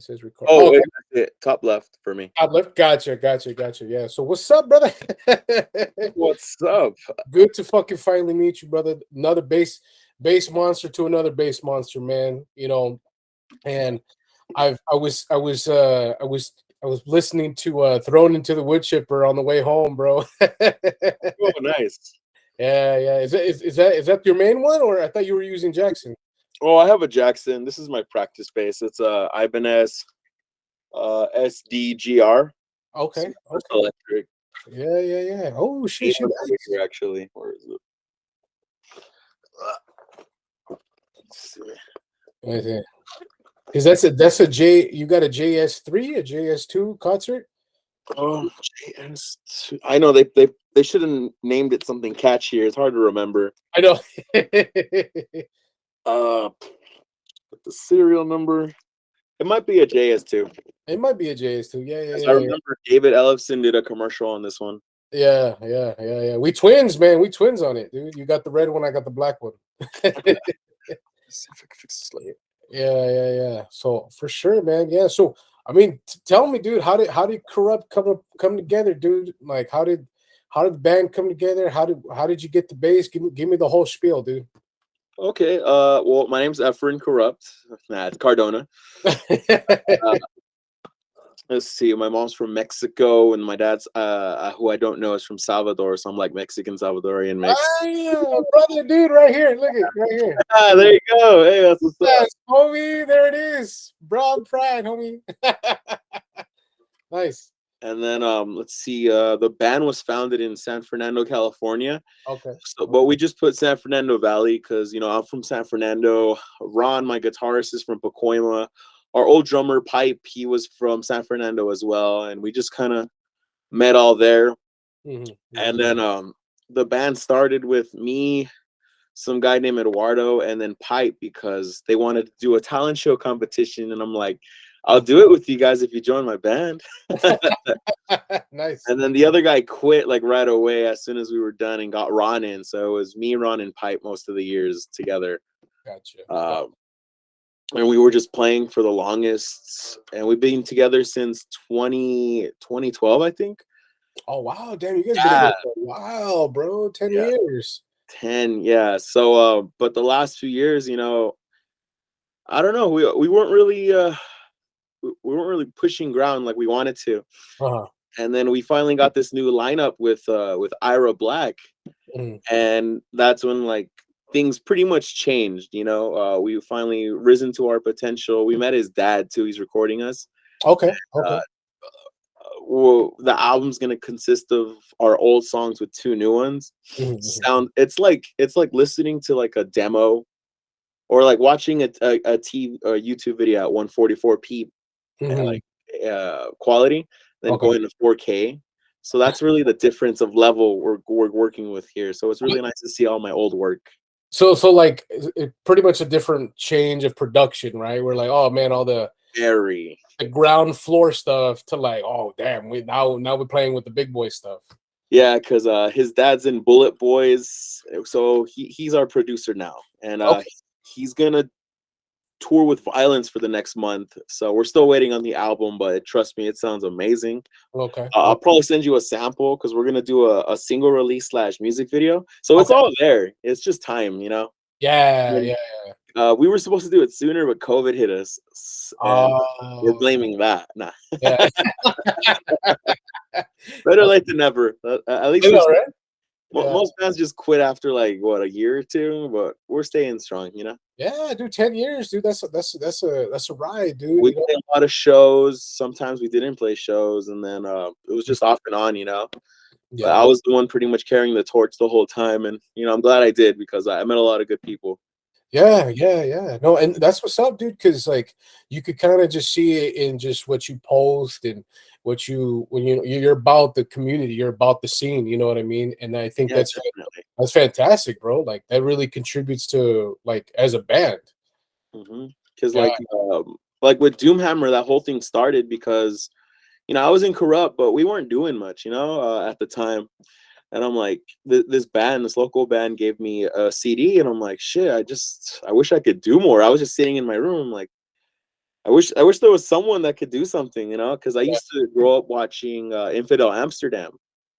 says record. Oh, Oh, okay. top left for me. Top left. Gotcha. Yeah. So what's up, brother? What's up? Good to fucking finally meet you, brother. Another base monster to another base monster, man. And I was listening to Thrown into the Wood Chipper on the way home, bro. Oh, nice. Yeah. Is that your main one, or I thought you were using Jackson? Oh, I have a Jackson. This is my practice bass. It's a Ibanez SDGR. Okay. It's electric. Yeah. Oh shit. Here, actually. Where is it? Let's see. Right there. Because that's a J. You got a JS3, a JS2 concert. JS2. I know they should have named it something catchier. It's hard to remember. I know. The serial number. It might be a JS2. It might be a JS2. I remember David Ellefson did a commercial on this one. Yeah. We twins, man. We twins on it, dude. You got the red one, I got the black one. Yeah. So for sure, man. Yeah. So I mean, tell me, dude, how did Corrupt come together, dude? Like, how did the band come together? How did you get the bass? Give me the whole spiel, dude. Okay. Well, my name's Efrain Corrupt. Nah, it's Cardona. Let's see. My mom's from Mexico, and my dad's who I don't know is from Salvador. So I'm like Mexican Salvadorian mix. Yeah, brother, dude, right here. Look at right here. There you go. Hey, that's what's up. Yes, homie. There it is. Brown pride, homie. Nice. And then let's see. The band was founded in San Fernando, California. Okay. But we just put San Fernando Valley because I'm from San Fernando. Ron, my guitarist, is from Pacoima. Our old drummer Pipe, he was from San Fernando as well, and we just kind of met all there. Mm-hmm. And then the band started with me, some guy named Eduardo, and then Pipe, because they wanted to do a talent show competition, and I'm like, I'll do it with you guys if you join my band. Nice. And then the other guy quit like right away as soon as we were done and got Ron in. So it was me, Ron, and Pipe most of the years together. Gotcha. And we were just playing for the longest, and we've been together since 2012, I think. Oh wow, damn, you guys been together for a while, bro. 10 years. 10, yeah. So but the last few years, I don't know, we weren't really pushing ground like we wanted to. And then we finally got this new lineup with Ira Black. And that's when like things pretty much changed. We finally risen to our potential. We met his dad too. He's recording us. Okay. Well, the album's gonna consist of our old songs with 2 new ones. It's like listening to like a demo, or like watching a YouTube video at 144p like quality, then going to 4K. So that's really the difference of level we're working with here. So it's really nice to see all my old work. So like it pretty much a different change of production, right? We're like, oh man, all the ground floor stuff to like, oh damn, now we're playing with the big boy stuff. Yeah, because his dad's in Bullet Boys, so he's our producer now, and he's gonna tour with Violence for the next month. So we're still waiting on the album, but trust me, it sounds amazing. Okay. I'll probably send you a sample because we're gonna do a single release / music video. So it's all there. It's just time, Yeah. We were supposed to do it sooner, but COVID hit us. And we're blaming that. Nah. Yeah. Better late than never. At least right? Most bands just quit after like what, a year or two, but we're staying strong, Yeah, dude, 10 years, dude. That's a ride, dude. We play a lot of shows. Sometimes we didn't play shows, and then it was just off and on, Yeah. But I was the one pretty much carrying the torch the whole time, and I'm glad I did because I met a lot of good people. Yeah. No, and that's what's up, dude. Because like you could kind of just see it in just what you post and when you're about the community, you're about the scene. You know what I mean? And I think that's fantastic, bro. Like that really contributes to like as a band. Because like with Doomhammer, that whole thing started because I was in Corrupt, but we weren't doing much, at the time. And I'm like, this local band gave me a CD, and I'm like, shit, I wish I could do more. I was just sitting in my room, like, I wish there was someone that could do something, because I Yeah. used to grow up watching Infidel Amsterdam.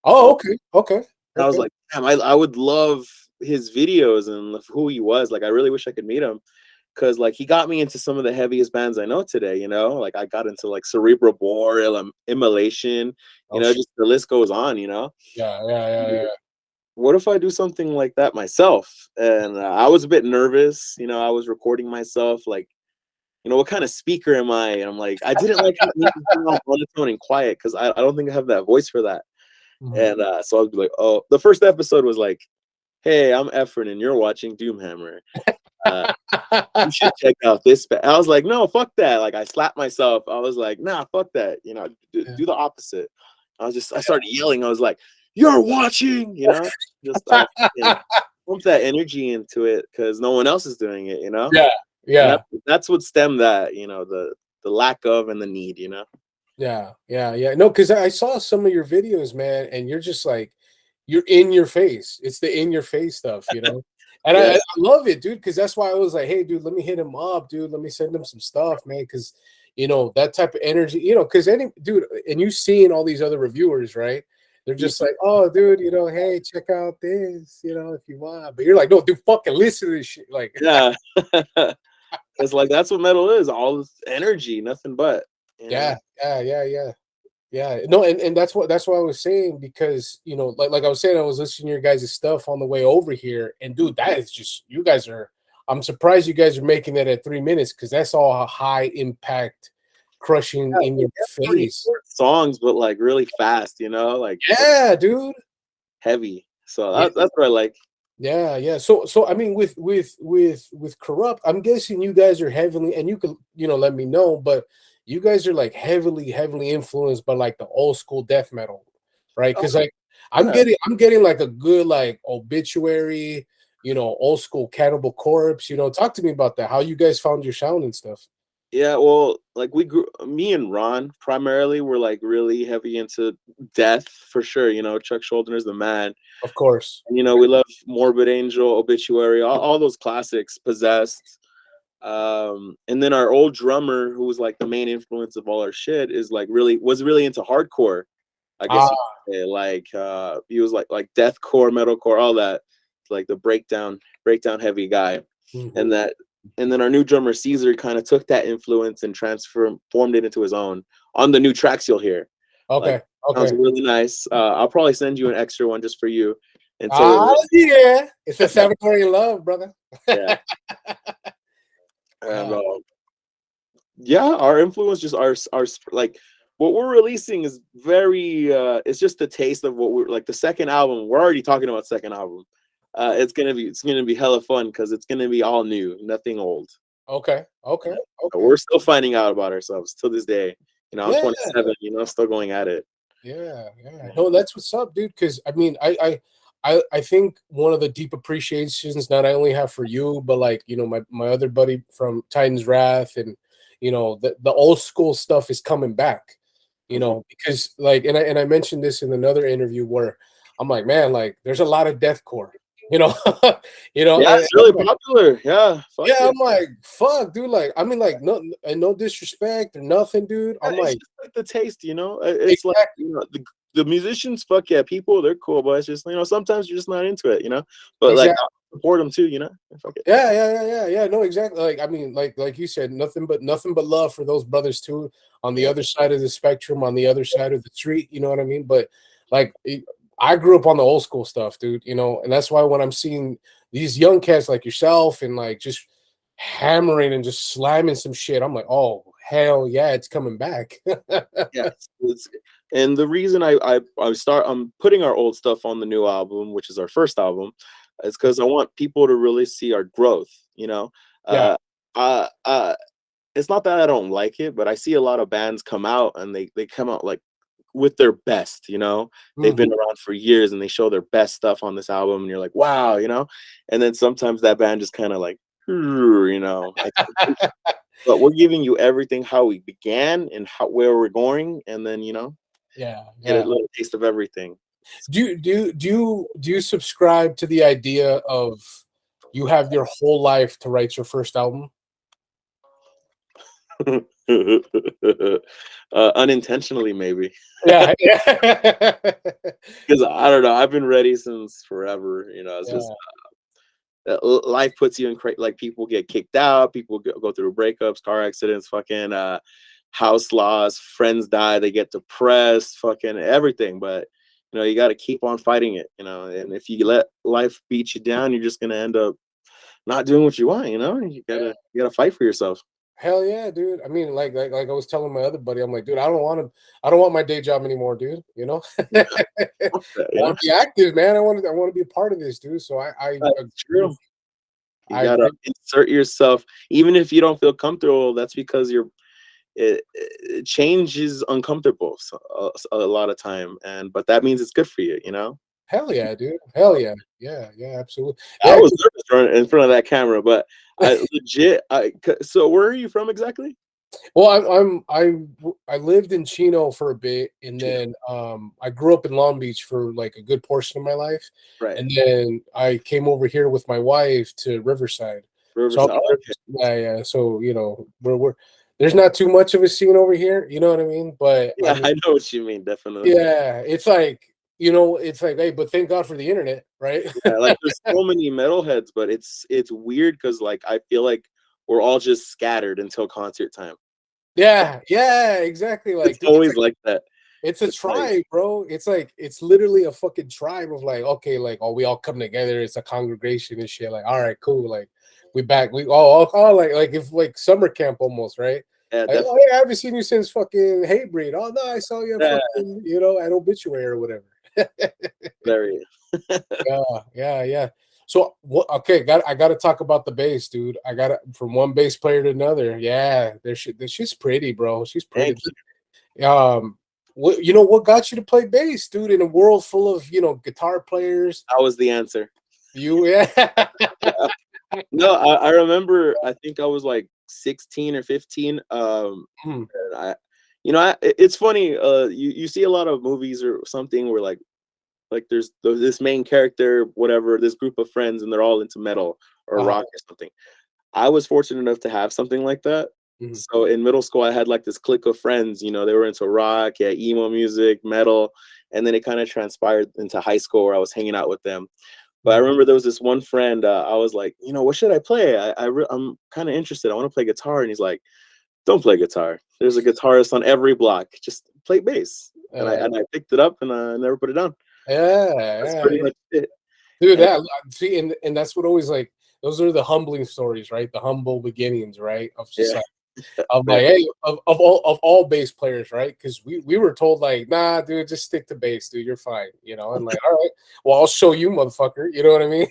Oh, okay, okay, And I was okay. like, damn, I would love his videos and who he was. Like, I really wish I could meet him because, like, he got me into some of the heaviest bands I know today. Like I got into like Cerebral Bore, Immolation. Oh shit. Just the list goes on. Yeah, yeah, yeah, yeah. What if I do something like that myself? And I was a bit nervous. I was recording myself, like, what kind of speaker am I? And I'm like, I didn't like making things all monotone and quiet because I don't think I have that voice for that. Mhm. And so I'd be like, oh, the first episode was like, hey, I'm Efrain and you're watching Doomhammer. Uh, you should check out this. I was like, no, fuck that. Like, I slapped myself. I was like, nah, fuck that. Yeah. Do the opposite. I started yelling. I was like, you're watching, just pump that energy into it because no one else is doing it. Yeah, And yeah, that's what stemmed that, the lack of and the need. yeah, yeah, yeah. No, because I saw some of your videos, man, and you're just like, you're in your face. It's the in your face stuff. And I Yeah. love it, dude, because that's why I was like, hey, dude, let me hit him up, dude. Let me send him some stuff, man, because that type of energy, because any dude, and you seeing all these other reviewers, right? They're just like, oh, dude, hey, check out this, if you want. But you're like, no, dude, fucking listen to this shit. Like, Yeah. It's like that's what metal is, all this energy, nothing but. yeah, yeah, yeah, yeah. Yeah, no, and that's what I was saying because like I was saying, I was listening to your guys' stuff on the way over here, and dude, that is just you guys are. I'm surprised you guys are making that at 3 minutes because that's all a high impact, crushing Yeah, in your pretty face. short songs, but like really fast, like Yeah, dude. heavy. So Yeah, that's what I like. yeah, yeah. So I mean, with corrupt, I'm guessing you guys are heavily, and you could let me know, but you guys are like heavily influenced by like the old school death metal, right? Oh, Because like I'm yeah. getting like a good like obituary, old school Cannibal Corpse. Talk to me about that. How you guys found your sound and stuff. Yeah, well, like me and Ron primarily were like really heavy into death for sure. Chuck Schuldiner the man. Of course. And, we love Morbid Angel, Obituary, all those classics, Possessed. And then our old drummer, who was like the main influence of all our shit, was really into hardcore. I guess Ah, you could say. Like he was like deathcore, metalcore, all that. Like the breakdown heavy guy. mhm. And that and then our new drummer Caesar kind of took that influence and formed it into his own on the new tracks you'll hear. Like Okay. sounds Okay. really nice. I'll probably send you an extra one just for you and say Ah, yeah. It's a Salvatore love, brother. yeah. And Yeah. yeah, our influence just our like what we're releasing is very it's just the taste of what we're like the second album. We're already talking about second album. It's gonna be hella fun because it's gonna be all new, nothing old. Okay. Okay. But Okay. we're still finding out about ourselves till this day. I'm Yeah. 27, still going at it. Yeah, yeah. No, that's what's up, dude. Because I mean, I think one of the deep appreciations that I only have for you, but like my other buddy from Titan's Wrath, and the old school stuff is coming back. Mhm. Because like, and I mentioned this in another interview where I'm like, man, like there's a lot of deathcore, you know, Yeah, and it's really I'm like, popular. Yeah, fuck yeah, yeah. I'm like, fuck, dude. Like, I mean, like, no disrespect or nothing, dude. Yeah, I'm it's like, just like the taste. It's like exactly. the musicians. Fuck yeah, people they're cool, but it's just sometimes you're just not into it. But like Exactly. I support them too. Fuck it. Yeah, yeah, yeah, yeah, yeah. No, exactly. Like, I mean, like you said, nothing but love for those brothers too. On the Yeah. other side of the spectrum, on the other side of the street, you know what I mean? But like, I grew up on the old school stuff, dude. And that's why when I'm seeing these young cats like yourself and like just hammering and just slamming some shit, I'm like, oh hell yeah, it's coming back. Yes, and the reason I'm putting our old stuff on the new album, which is our first album, is because I want people to really see our growth. Yeah. Uh, uh, uh, it's not that I don't like it, but I see a lot of bands come out and they come out like with their best. They've Mhm. been around for years and they show their best stuff on this album, and you're like, wow. And then sometimes that band just kind of like, expectations. But we're giving you everything how we began and where we're going, and then Yeah, get a yeah. little taste of everything. Do you subscribe to the idea of you have your whole life to write your first album? Unintentionally, maybe. Yeah, yeah. Because I don't know. I've been ready since forever. It's just Yeah, life puts you in like people get kicked out, people go through breakups, car accidents, fucking house loss, friends die, they get depressed, fucking everything. But you got to keep on fighting it. And if you let life beat you down, you're just gonna end up not doing what you want. You yeah. gotta fight for yourself. Hell yeah, dude. I mean, like I was telling my other buddy, I'm like, dude, I don't want my day job anymore, dude. Yeah, I you know want to be active, man. I want to be a part of this, dude. So I that's agree. true. You I gotta agree. insert yourself, even if you don't feel comfortable. That's because change is uncomfortable a lot of time, but that means it's good for you. Hell yeah, dude. Hell yeah. Yeah, yeah, absolutely. I Yeah. was nervous in front of that camera, but I legit. So where are you from exactly? Well, I lived in Chino for a bit, and Chino. then I grew up in Long Beach for like a good portion of my life, Right. and then I came over here with my wife to Riverside. So I'm Riverside. in Oh, okay. Yeah, yeah. So we're there's not too much of a scene over here. You know what I mean? But I Yeah, mean, I know what you mean. Definitely. yeah, it's like, hey, but thank God for the internet, right? Yeah, like there's so many metalheads, but it's weird because like I feel like we're all just scattered until concert time. Yeah, yeah, exactly. It's Like, dude, always like that. it's a It's like tribe, bro. It's like it's literally a fucking tribe of like, okay, like, oh, we all come together. It's a congregation and shit. Like, all right, cool. Like, we back. We all like if like summer camp almost, right? yeah, Like, oh definitely. yeah, I haven't seen you since fucking Hatebreed. Oh no, I saw you Yeah, fucking at Obituary or whatever. very. Yeah, yeah, yeah. So what? Okay, I got to talk about the bass, dude. I got to from one bass player to another. Yeah, she's pretty, bro. She's pretty. Thank you. What got you to play bass, dude? In a world full of guitar players, That was the answer. yeah. No, I remember. I think I was like 16 or 15. Hmm. And it's funny. You see a lot of movies or something where like there's this main character, whatever, this group of friends, and they're all into metal or Uh-huh. rock or something. I was fortunate enough to have something like that. Mhm. So in middle school, I had like this clique of friends. They were into rock, yeah, emo music, metal, and then it kind of transpired into high school where I was hanging out with them. But I Mhm. remember there was this one friend. I was like, what should I play? I'm kind of interested. I want to play guitar, and he's like, don't play guitar. There's a guitarist on every block. Just play bass. And I Uh, and I picked it up and I never put it down. yeah, That's yeah, pretty much it. dude. And That see, and that's what always like. Those are the humbling stories, right? The humble beginnings, right? Of just yeah, like of very- like, hey, of all bass players, right? Because we were told like, nah, dude, just stick to bass, dude. You're fine, and like, all right, well, I'll show you, motherfucker. You know what I mean?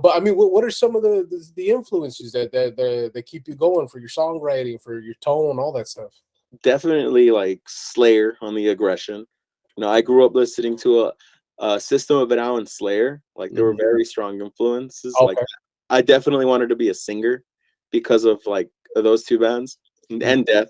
But I mean, what are some of the influences that keep you going for your songwriting, for your tone, all that stuff? definitely like Slayer on the aggression. I grew up listening to a System of a Down and Slayer. Like they were Mhm. very strong influences. Like Okay. I definitely wanted to be a singer because of like those two bands Mhm. and Death.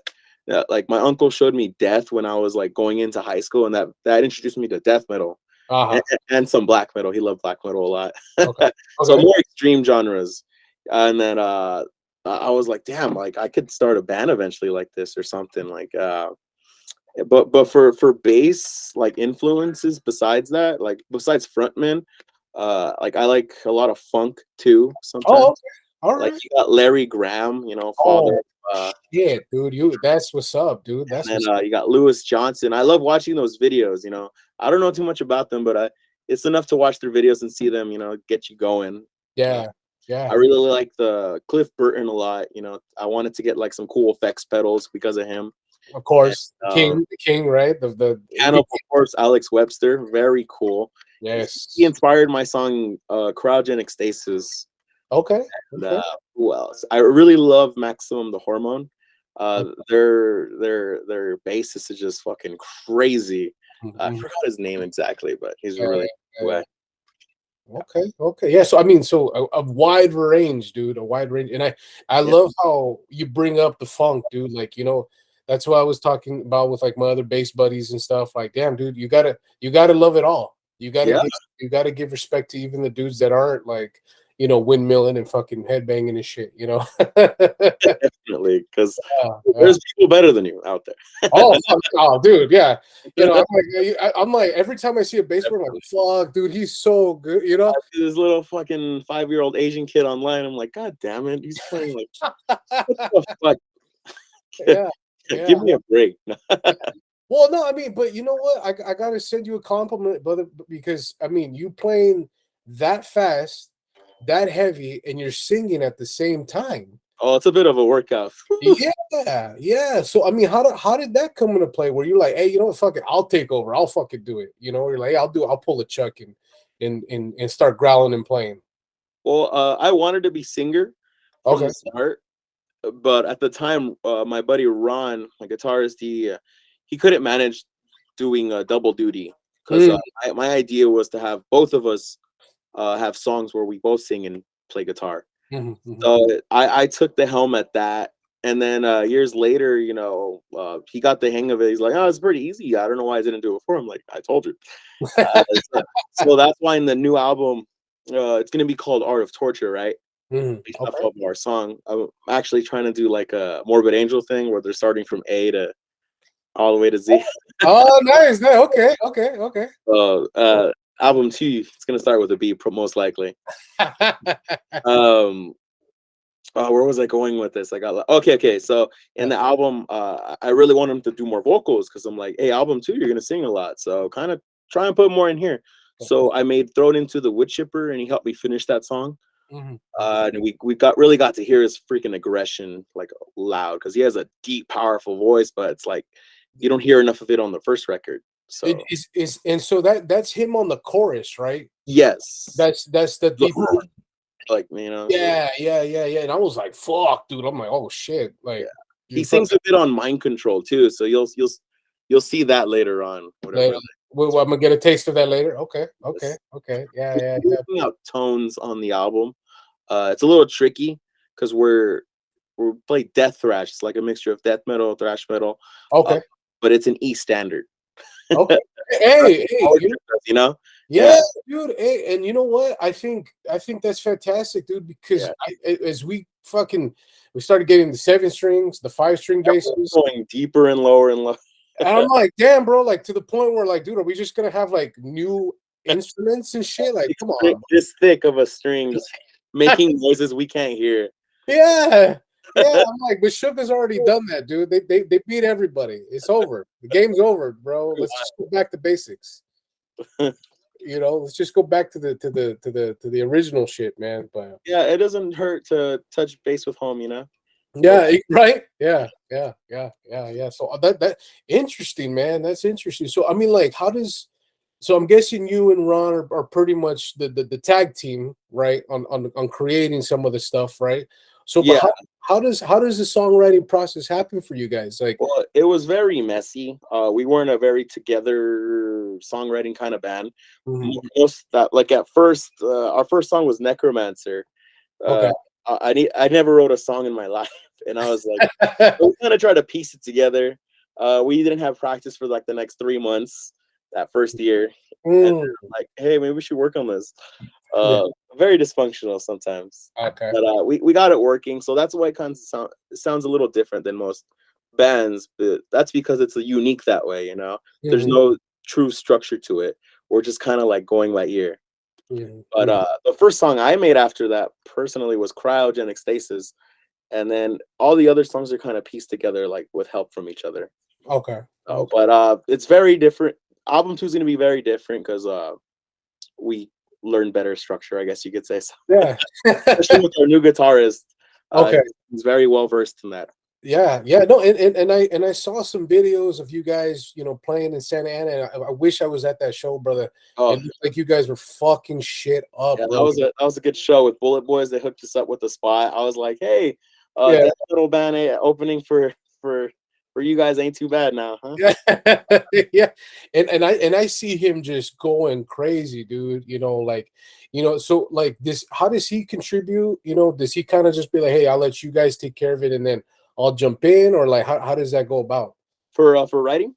Like my uncle showed me Death when I was like going into high school, and that introduced me to death metal and, Uh-huh. and some black metal. He loved black metal a lot, Okay. so Okay. more extreme genres. And then I was like, damn, like I could start a band eventually like this or something like. But for bass like influences besides that, like besides frontman, like I like a lot of funk too sometimes. Oh, okay. All Like right. you got Larry Graham, father. Oh, Uh, shit, dude. That's what's up, dude. and That's then what's you got Lewis Johnson. I love watching those videos. I don't know too much about them, but it's enough to watch their videos and see them. Get you going. Uh, yeah. Yeah. I really like the Cliff Burton a lot. I wanted to get like some cool effects pedals because of him. Of And course. The king, right? The piano, of course, Alex Webster, very cool. He yes. inspired my song Cryogenic Stasis. Okay. And Okay. who else? I really love Maximum the Hormone. Their bassist is just fucking crazy. I Mhm. forgot his name exactly, but he's Yeah, really yeah. cool. Okay, okay. Yeah, so I mean, so a wide range, dude, a wide range. And I Yeah, love how you bring up the funk, dude. Like, that's what I was talking about with like my other bass buddies and stuff. Like, damn, dude, you gotta love it all. You gotta yeah, give you gotta give respect to even the dudes that aren't like, windmilling and fucking headbanging and shit. Definitely, because Yeah. there's people better than you out there. Oh, fuck, oh, dude, yeah. I'm like every time I see a bass player, I'm like, fuck, dude, he's so good. I see this little fucking 5-year-old Asian kid online. I'm like, God damn it, he's playing like what the fuck? Yeah, yeah. Give me a break. Well, no, I mean, but you know what? I gotta send you a compliment, brother, because I mean, you playing that fast, that heavy, and you're singing at the same time. Oh, it's a bit of a workout. Yeah, yeah. So I mean, how did that come into play? Where you're like, hey, you know what? Fuck it, I'll take over. I'll fucking do it. You're like, hey, I'll pull a Chuck and start growling and playing. Well, I wanted to be singer from Okay. the start, but at the time, my buddy Ron, my guitarist, he couldn't manage doing double duty because Mm, my idea was to have both of us have songs where we both sing and play guitar. mhm, mhm. So I took the helm at that. And then years later, he got the hang of it. He's like, "Oh, it's pretty easy. I don't know why I didn't do it before." I'm like, "I told you." So that's why in the new album, it's gonna be called "Art of Torture," right? Based off Okay. of our song. I'm actually trying to do like a Morbid Angel thing where they're starting from A to all the way to Z. Oh, nice. Nice. Okay. Okay. Okay. So album 2, it's gonna start with a B, most likely. Um, where was I going with this? I got okay. So in the album, I really want him to do more vocals because I'm like, hey, album 2, you're gonna sing a lot, so kind of try and put more in here. So I made "Throw It Into the Wood Chipper," and he helped me finish that song. Mhm. And we got to hear his freaking aggression like loud because he has a deep, powerful voice, but it's like you don't hear enough of it on the first record. It So is, and so that's him on the chorus, right? yes, That's the deep. like Yeah, yeah, yeah, yeah. And I was like, fuck, dude. I'm like, oh shit. yeah. Like He you sings a bit on Mind Control too, so you'll see that later on. later. Whatever. Well, I'm gonna get a taste of that later. Okay, okay, okay. Yeah, yeah, yeah. Working out tones on the album. It's a little tricky because we're play death thrash. It's like a mixture of death metal, thrash metal, uh, Okay, but it's an E standard. okay. Hey, hey, You know? Yeah, yeah, dude. Hey, and you know what? I think that's fantastic, dude. Because yeah. as we started getting the 7 strings, the 5 string basses, Going deeper and lower and lower. and I'm like, damn, bro. Like to the point where, like, dude, are we just gonna have like new instruments and shit? Like, come on. This thick of a string, just making noises we can't hear. Yeah. Yeah, I'm like, but Shook has already done that, dude. They beat everybody. It's over. The game's over, bro. Let's just go back to basics. Let's just go back to the original shit, man. But Yeah, it doesn't hurt to touch base with home, yeah, right? Yeah, yeah, yeah, yeah, yeah. So that interesting, man. That's interesting. So I mean, like, so I'm guessing you and Ron are pretty much the tag team, right? On creating some of the stuff, right? So, but Yeah. how does the songwriting process happen for you guys? Like, Well, it was very messy. We weren't a very together songwriting kind of band. mhm, Most that like at first, our first song was Necromancer. okay, Uh, I never wrote a song in my life, and I was like, we kind of try to piece it together. We didn't have practice for like the next 3 months that first year, and Mm, then, like, hey, maybe we should work on this. yeah, Very dysfunctional sometimes, okay, but we got it working. So that's why it sounds a little different than most bands. But that's because it's unique that way. There's mhm, no true structure to it. We're just kind of like going by ear. mhm, But mhm, the first song I made after that personally was Cryogenic Stasis, and then all the other songs are kind of pieced together like with help from each other. okay, Oh, okay, but it's very different. Album 2 is gonna be very different because we learned better structure, I guess you could say. So, yeah, especially with our new guitarist, okay. he's very well versed in that. Yeah, yeah, no, and I saw some videos of you guys, playing in Santa Ana. And I wish I was at that show, brother. Oh, It looked like you guys were fucking shit up, yeah, bro. that was a good show with Bullet Boys. They hooked us up with the spot. I was like, hey, Yeah, death metal band opening for you guys ain't too bad now, huh? yeah, yeah. And I see him just going crazy, dude. Like, so like this. How does he contribute? Does he kind of just be like, hey, I'll let you guys take care of it, and then I'll jump in, or like how does that go about? For writing.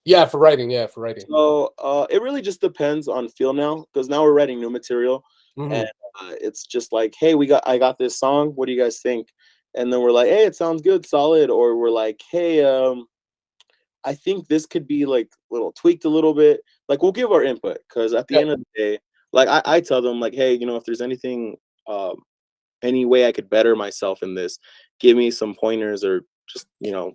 Yeah, for writing. Yeah, for writing. So it really just depends on feel now, because now we're writing new material, and Hmm. it's just like, hey, I got this song. What do you guys think? And then we're like, hey, it sounds good, solid. Or we're like, hey, I think this could be like little tweaked a little bit. Like we'll give our input, because at the Yeah. end of the day, like I tell them like, hey, if there's anything, any way I could better myself in this, give me some pointers, or just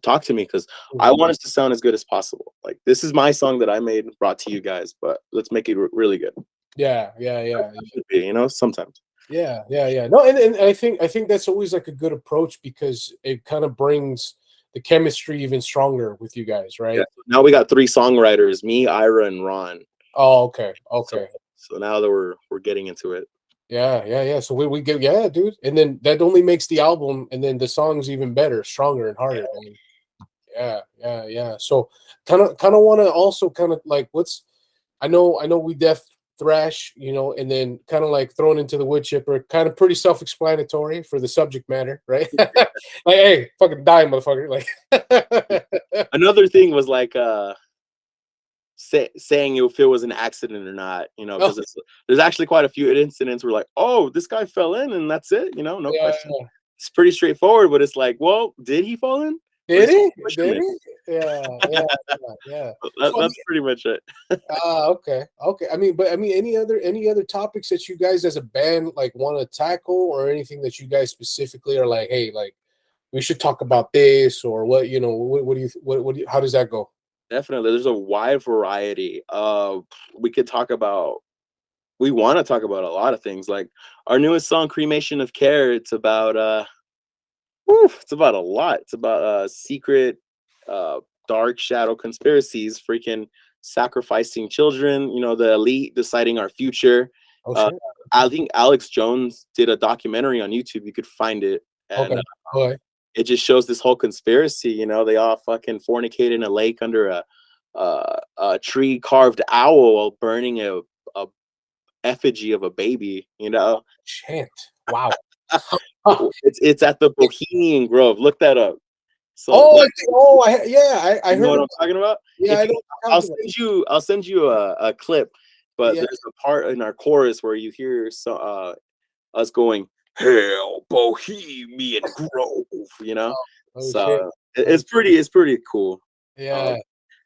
talk to me, because I Mhm. want us to sound as good as possible. Like this is my song that I made and brought to you guys, but let's make it really good. Yeah, yeah, yeah. Sometimes. Yeah, yeah, yeah. No, and I think that's always like a good approach because it kind of brings the chemistry even stronger with you guys, Yeah. right? Now we got three songwriters: me, Ira, and Ron. Oh, okay, So okay. so now that we're getting into it. Yeah, yeah, yeah. So we get, yeah, dude. And then that only makes the album and then the songs even better, stronger and harder, man. Yeah, yeah, yeah. So kind of want to also kind of like what's I know we def thrash, and then kind of like thrown into the wood chipper, kind of pretty self-explanatory for the subject matter, right? Like, hey, fucking die, motherfucker. Like, Another thing was like saying if it was an accident or not, oh, because there's actually quite a few incidents where like, oh, this guy fell in and that's it, no yeah, question. It's pretty straightforward, but it's like, well, did he fall in, or did did someone he? push him Did in? he? Yeah, yeah, yeah, yeah. That, So I mean, that's pretty much it. okay, okay. I mean, any other topics that you guys as a band like want to tackle, or anything that you guys specifically are like, hey, like we should talk about this, or what? What do you, how does that go? Definitely, there's a wide variety. We could talk about. We want to talk about a lot of things. Like our newest song, "Cremation of Care." It's about it's about a lot. It's about secret, uh, dark shadow conspiracies, freaking sacrificing children. The elite deciding our future. Oh Uh, shit. I think Alex Jones did a documentary on YouTube. You could find it, and Okay. Okay. it just shows this whole conspiracy. They all fucking fornicate in a lake under a tree carved owl while burning a effigy of a baby. Shit. Wow. Huh. It's at the Bohemian Grove. Look that up. So Oh, I think, oh, yeah, I you know heard what about I'm talking about? yeah, If I you, know what you're I'll talking about. send you a clip, but Yeah. there's a part in our chorus where you hear us going, "Hell, Bohemian Grove," you know. Oh, oh shit. So Oh, it's pretty cool. yeah.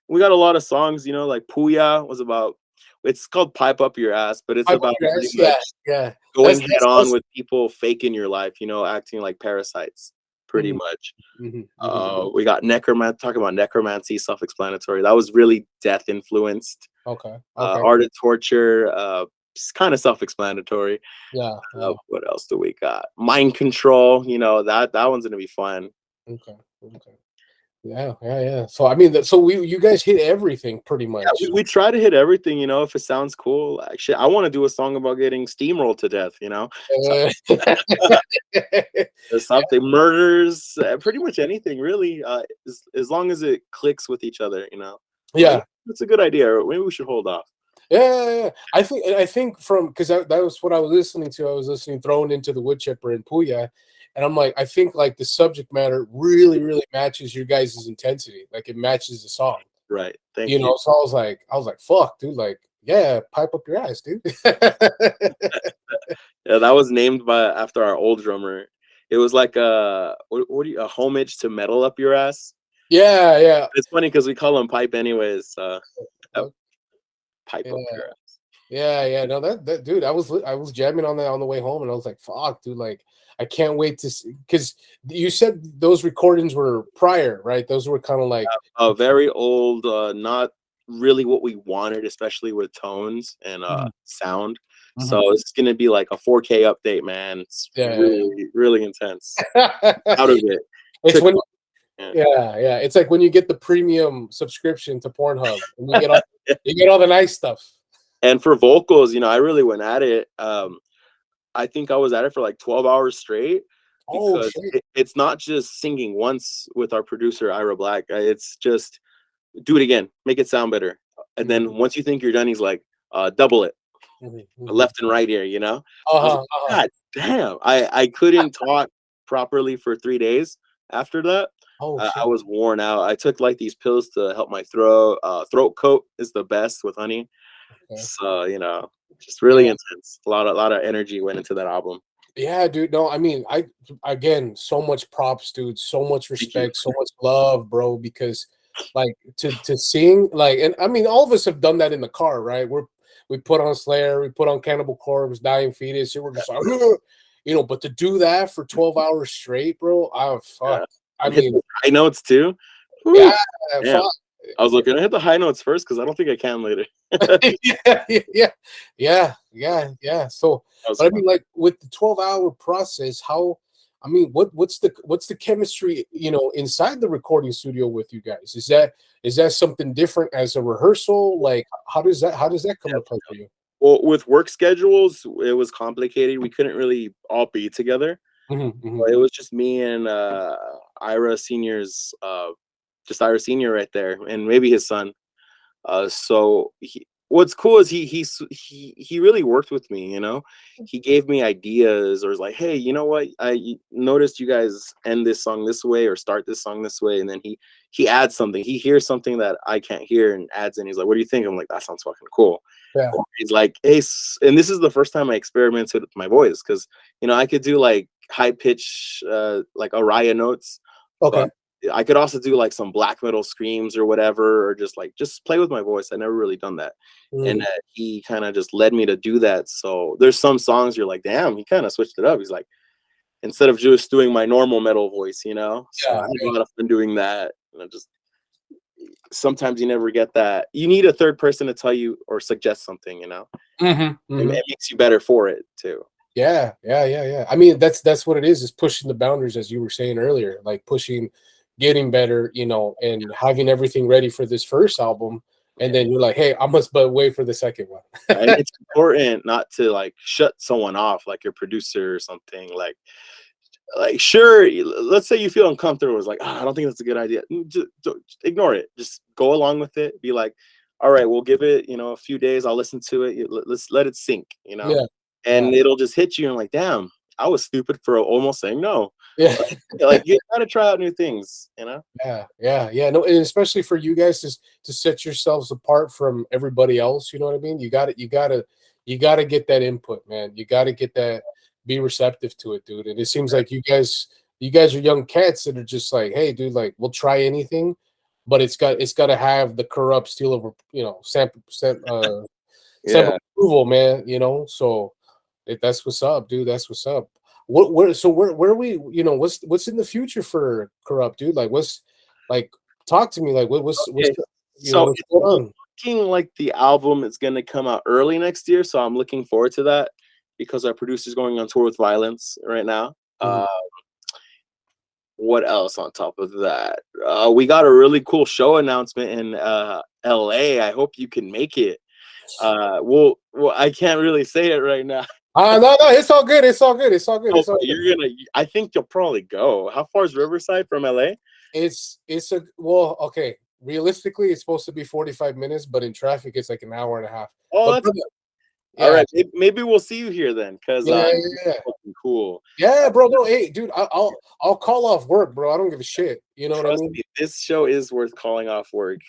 We got a lot of songs, like Puya was about. It's called "Pipe Up Your Ass," but it's I put about your pretty ass, yeah, much yeah. going That's head that's on that's with people faking your life, acting like parasites, pretty mhm, much. mhm, mhm. We got talking about necromancy, self-explanatory. That was really death influenced. Okay. Okay. Art of torture, kind of self-explanatory. Yeah, yeah. What else do we got? Mind control. That one's gonna be fun. Okay. Okay. Yeah, yeah, yeah. So I mean, so you guys hit everything pretty Yeah, much. we try to hit everything. If it sounds cool. Actually, I want to do a song about getting steamrolled to death. So Uh, something murders, pretty much anything really. As long as it clicks with each other. Like yeah. that's a good idea. Maybe we should hold off. Yeah, yeah, yeah. I think from because that was what I was listening to. I was listening thrown into the wood chipper and Puya, and I'm like, I think like the subject matter really, really matches your guys' intensity. Like it matches the song. Right. Thank you. So I was like, fuck, dude, like, yeah, pipe up your ass, dude. Yeah, that was named by after our old drummer. It was like what do you a homage to metal up your ass. Yeah, yeah. It's funny because we call him Pipe anyways. Uh, Uh, pipe up yeah. your ass. Yeah, yeah, no, that dude, I was jamming on that on the way home, and I was like, "Fuck, dude, like, I can't wait to see." Because you said those recordings were prior, right? Those were kind of like, Very old, not really what we wanted, especially with tones and mhm, sound. mhm. So it's gonna be like a 4K update, man. It's Yeah, really, really intense. yeah. Out of it. It's Took when, yeah. yeah, yeah. It's like when you get the premium subscription to Pornhub, and you get all the nice stuff. And for vocals, I really went at it. I think I was at it for like 12 hours straight, Oh because shit. it's not just singing once with our producer Ira Black. It's just do it again, make it sound better. And Mhm, then once you think you're done, he's like, double it, mhm, mhm. left and right here. I was Uh-huh, like, uh-huh. God damn, I couldn't talk properly for 3 days after that. Oh I shit. was worn out. I took like these pills to help my throat. Throat coat is the best with honey. Okay. So just Yeah. really intense. A lot of energy went into that album. Yeah, dude. No, I mean, I again, so much props, dude. So much Thank you. respect, so much love, bro. Because, like, to sing, like, and I mean, all of us have done that in the car, right? We put on Slayer, we put on Cannibal Corpse, Dying Fetus, and we're just like, but to do that for 12 hours straight, bro. Oh Yeah. fuck. I And hit mean, the high notes too. yeah, Whew, damn. fuck. I was looking to hit the high notes first because I don't think I can later. Yeah, yeah. So, That was but I fun. mean, like with the 12-hour process, how? I mean, what's the chemistry, inside the recording studio with you guys? Is that something different as a rehearsal? Like, how does that come Yeah. to play for you? Well, with work schedules, it was complicated. We couldn't really all be together. Mhm, mhm. But it was just me and Ira Senior's, just Ira Senior right there, and maybe his son. What's cool is he really worked with me. He gave me ideas, or was like, hey, you know what? I noticed you guys end this song this way or start this song this way, and then he adds something. He hears something that I can't hear and adds in. He's like, what do you think? I'm like, that sounds fucking cool. Yeah. Or he's like, hey, and this is the first time I experimented with my voice because I could do like high pitch, like Araya notes, Okay. but I could also do like some black metal screams or whatever, or just play with my voice. I never really done that, and Mm, he kind of just led me to do that. So there's some songs you're like, damn, he kind of switched it up. He's like, instead of just doing my normal metal voice. So I yeah. had a lot of fun doing that. Just sometimes you never get that. You need a third person to tell you or suggest something. Mhm, It, mhm. it makes you better for it too. Yeah. I mean, that's what it is pushing the boundaries, as you were saying earlier, like pushing, getting better, and having everything ready for this first album. And Yeah. then you're like, hey, I must but wait for the second one. And it's important not to like shut someone off, like your producer or something. Like sure, let's say you feel uncomfortable. It's like, I don't think that's a good idea. Just ignore it. Just go along with it. Be like, all right, we'll give it, a few days. I'll listen to it. Let's let it sink. Yeah, yeah, And it'll just hit you and like, damn, I was stupid for almost saying no. yeah. Like you gotta try out new things. Yeah. No, and especially for you guys to set yourselves apart from everybody else. You know what I mean? You gotta get that input, man. You gotta get that. Be receptive to it, dude. And it seems like you guys are young cats that are just like, hey, dude, like we'll try anything, but it's got to have the corrupt seal of stamp of Yeah. approval, man. So that's what's up, dude. That's what's up. Where are we? What's in the future for corrupt, dude? Like like talk to me. Like what's Okay. So what's it's going on? looking like the album is gonna come out early next year. So I'm looking forward to that because our producer's going on tour with Violence right now. Mhm. What else on top of that? We got a really cool show announcement in LA. I hope you can make it. Well, I can't really say it right now. No, it's all good. It's all good. It's all good. Oh, It's all but good. I think you'll probably go. How far is Riverside from LA? Okay. Realistically, it's supposed to be 45 minutes, but in traffic, it's like an hour and a half. Oh, But that's brother, all yeah, right. Maybe we'll see you here then, because yeah, it's yeah, fucking cool. yeah, bro. No, hey, dude, I'll call off work, bro. I don't give a shit. You know what I Trust mean? me, this show is worth calling off work.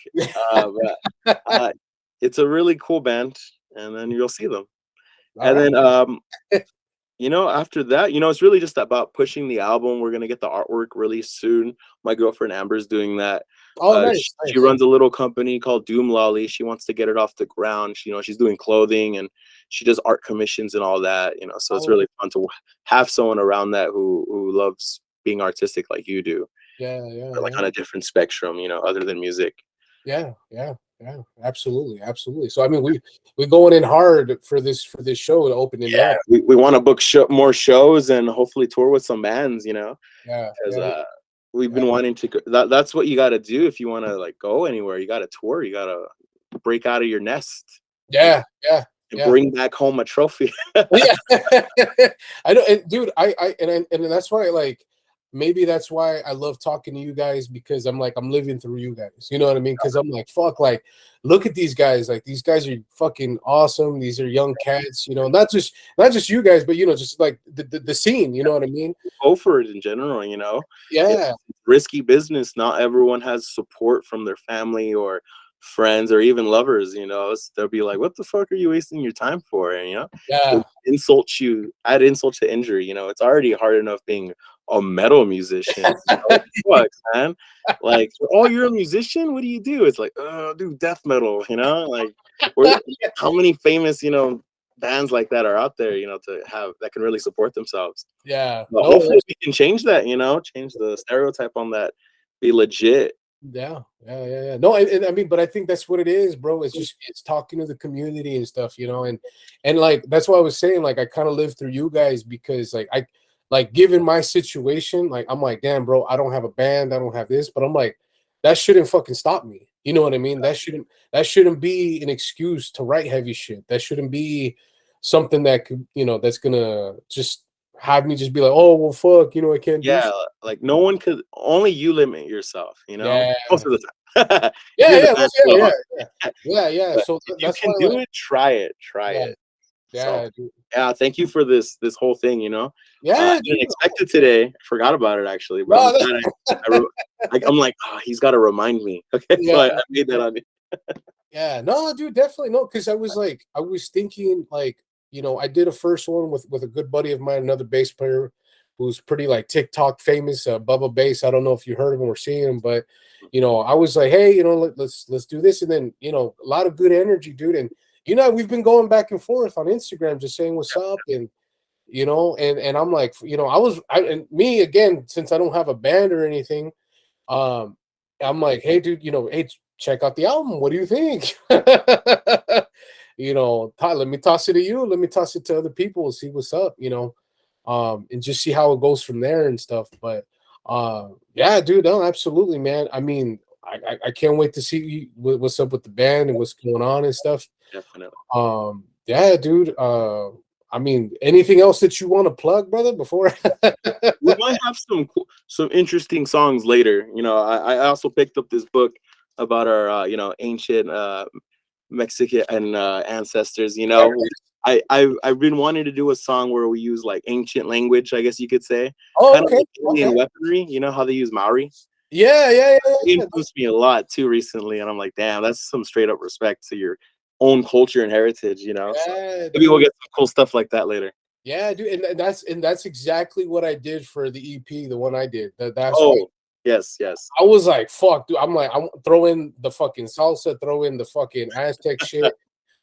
But it's a really cool band, and then you'll see them. All And right. then after that, it's really just about pushing the album. We're gonna get the artwork released soon. My girlfriend Amber's doing that. Oh, She, nice, she nice. runs a little company called Doom Lolly. She wants to get it off the ground. She's doing clothing and she does art commissions and all that. So it's Oh, really fun to have someone around that who loves being artistic like you do, but like yeah. on a different spectrum, other than music. Yeah. Absolutely, absolutely. So I mean, we're going in hard for this show to opening Yeah, up. we want to book more shows and hopefully tour with some bands. Yeah, Because yeah, we've yeah, been wanting to go. That's what you got to do if you want to like go anywhere. You got to tour. You got to break out of your nest, you know, yeah, yeah, and yeah. bring back home a trophy. Yeah, I know, and dude. And that's why, like, maybe that's why I love talking to you guys, because I'm like, I'm living through you guys. You know what I mean? Because I'm like, fuck, like, look at these guys. Like, these guys are fucking awesome. These are young cats. You know, not just you guys, but just like the scene. You know what I mean? Go for it in general. Yeah, It's risky business. Not everyone has support from their family or friends or even lovers. They'll be like, "What the fuck are you wasting your time for?" And yeah, it insults you, add insult to injury. It's already hard enough being a metal musician. Fuck, man. Like, oh, you're a musician? What do you do? It's like, oh, do death metal. Like, how many famous, bands like that are out there, to have that can really support themselves. yeah. But No, hopefully we can change that, change the stereotype on that, be legit. yeah, yeah, yeah, yeah. No, and I mean, but I think that's what it is, bro. It's talking to the community and stuff, and like that's why I was saying, like, I kind of live through you guys, because like like, given my situation, like, I'm like, damn, bro, I don't have a band, I don't have this, but I'm like, that shouldn't fucking stop me. You know what I mean? That shouldn't be an excuse to write heavy shit. That shouldn't be something that could, that's gonna just have me just be like, oh well, fuck, I can't do Yeah, shit. like no one could, only you limit yourself, Yeah, most of the time. If yeah, you're the yeah, best, yeah, yeah, yeah, but yeah, yeah. So if you that's can why, do like, it, try it, try yeah, it. So yeah, dude. yeah, thank you for this whole thing. I Yeah, didn't dude. expect it today. I forgot about it actually, but I'm No, glad I'm like, oh, he's got to remind me. Okay, so yeah, I made that on you. yeah. No, dude, definitely no. Because I was thinking, like, I did a first one with a good buddy of mine, another bass player who's pretty like TikTok famous, Bubba Bass. I don't know if you heard of him or seen him, but I was like, hey, let's do this, and then a lot of good energy, dude, and we've been going back and forth on Instagram, just saying what's up, and and I'm like, and me again, since I don't have a band or anything, um, I'm like, hey, dude, hey, check out the album. What do you think? Let me toss it to you. Let me toss it to other people and see what's up, and just see how it goes from there and stuff. But yeah, dude, no, absolutely, man. I mean, I can't wait to see what's up with the band and what's going on and stuff. Definitely. Yeah, dude. I mean, anything else that you want to plug, brother, before? We might have some interesting songs later. I also picked up this book about our ancient Mexican ancestors. I've been wanting to do a song where we use like ancient language, I guess you could say, Oh, kind of okay, like okay. alien weaponry. You know how they use Maori? Yeah, yeah, yeah, It yeah. influenced me a lot too recently, and I'm like, damn, that's some straight up respect to your own culture and heritage. So Yeah, maybe we'll dude. get some cool stuff like that later. Yeah, dude, and that's exactly what I did for the EP, the one I did. That's why Oh, yes, yes. I was like, "Fuck, dude." I'm like, I'm throw in the fucking salsa, throw in the fucking Aztec shit.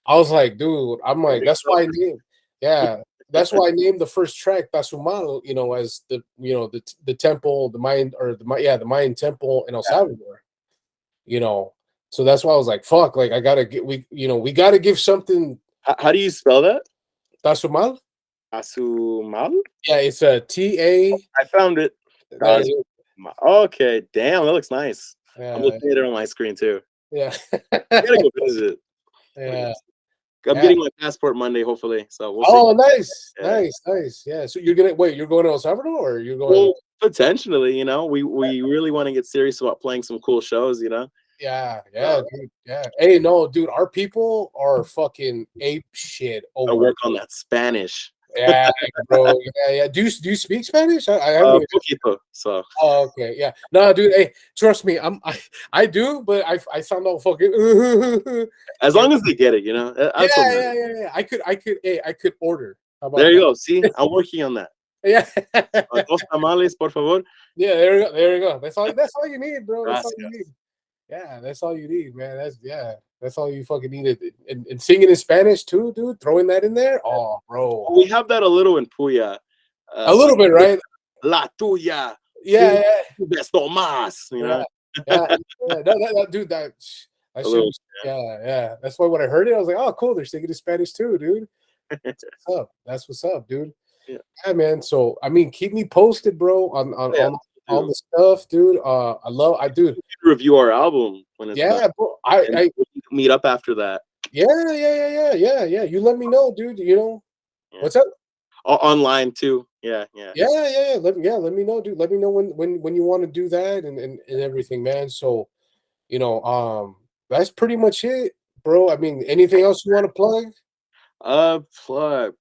I was like, dude, I'm There like, you that's go. why I named, yeah, that's why I named the first track Tasumal, as the temple, the Mayan or the Mayan temple in El Salvador, you know. So that's why I was like, fuck, like I gotta get we gotta give something How do you spell that? Tasumal. Asumal? Yeah, it's a T-A. I found it. There you Okay, damn, that looks nice. I'm Yeah, looking at it on my screen too. yeah. I gotta go visit. Gotta go Yeah, I'm yeah. getting my passport Monday, hopefully. So we'll see. Oh, nice, Yeah. nice, nice. Yeah. So you're going to El Salvador, or you're going? Well, potentially, we really want to get serious about playing some cool shows. Yeah, yeah, So dude. Yeah. Hey, no, dude, our people are fucking ape shit I over. work on that Spanish. Yeah, bro. Yeah, yeah. Do you speak Spanish? I haven't even. Poquito. So Oh, okay. Yeah. No, dude. Hey, trust me. I do, but I sound all fucking. as Yeah, long as they get it, that's what yeah, matters. yeah, yeah, yeah. I could order. How There about you that? go. See, I'm working on that. Yeah. Dos tamales, por favor. Yeah, there you go. There you go. That's all you need, bro. That's all you need. Gracias. Yeah, that's all you need, man. That's all you fucking need. And singing in Spanish too, dude. Throwing that in there. Oh, bro. We have that a little in Puya. A But little bit, right? la tuya, Yeah, tu yeah, besto más, yeah, yeah. Yeah. Dude, that a shit little. was, yeah, yeah. That's why when I heard it, I was like, oh, cool. They're singing in Spanish too, dude. What's up? That's what's up, dude. Yeah. Yeah, man. So I mean, keep me posted, bro, on Yeah, all do. the stuff, dude. I dude. Review our album when it's done, Yeah, bro. and we can meet up after that. Yeah, yeah, yeah, yeah, yeah, yeah. You let me know, dude. Yeah. What's up? Online too. Yeah, yeah. Let me know, dude. Let me know when you want to do that and everything, man. So that's pretty much it, bro. I mean, anything else you want to plug? Plug.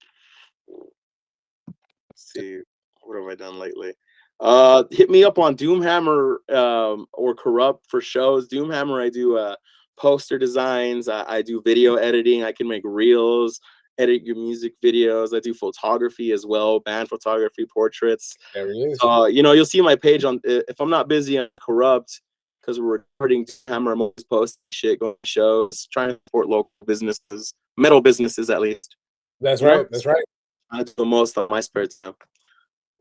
See, what have I done lately? Hit me up on Doomhammer or Corrupt for shows. Doomhammer, I do poster designs. I do video editing. I can make reels, edit your music videos. I do photography as well, band photography, portraits. There he is. So you'll see my page on if I'm not busy on Corrupt because we're recording Doomhammer. I'm always posting shit, going to shows, trying to support local businesses, metal businesses at least. That's right. That's right. I do the most on my spare time.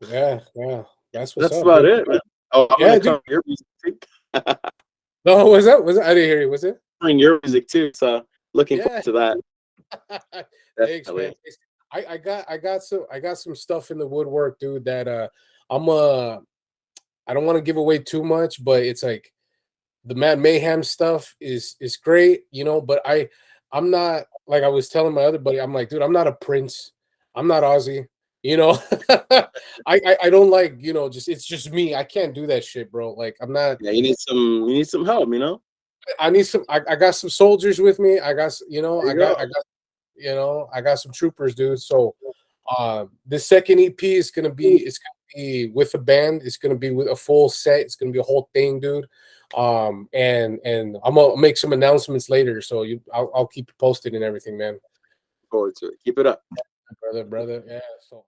Yeah. That's what's That's up, about dude. it, man. Oh, I'm Yeah, gonna dude. cover your music too. No, was that? Was it? I didn't hear you. Was it? Covering your music too, so looking Yeah. forward to that. Thanks, man. Definitely. Thanks. I got some stuff in the woodwork, dude. That I'm I don't want to give away too much, but it's like the Mayhem stuff is great, But I'm not like I was telling my other buddy. I'm like, dude, I'm not a Prince. I'm not Ozzy. You know, I don't like just it's just me. I can't do that shit, bro. Like I'm not. Yeah, you need some help. I need some. I got some soldiers with me. I got There you go. I got some troopers, dude. So the second EP is gonna be with a band. It's gonna be with a full set. It's gonna be a whole thing, dude. And I'm gonna make some announcements later. So I'll keep you posted and everything, man. Forward to it. Keep it up. Brother. Yeah. So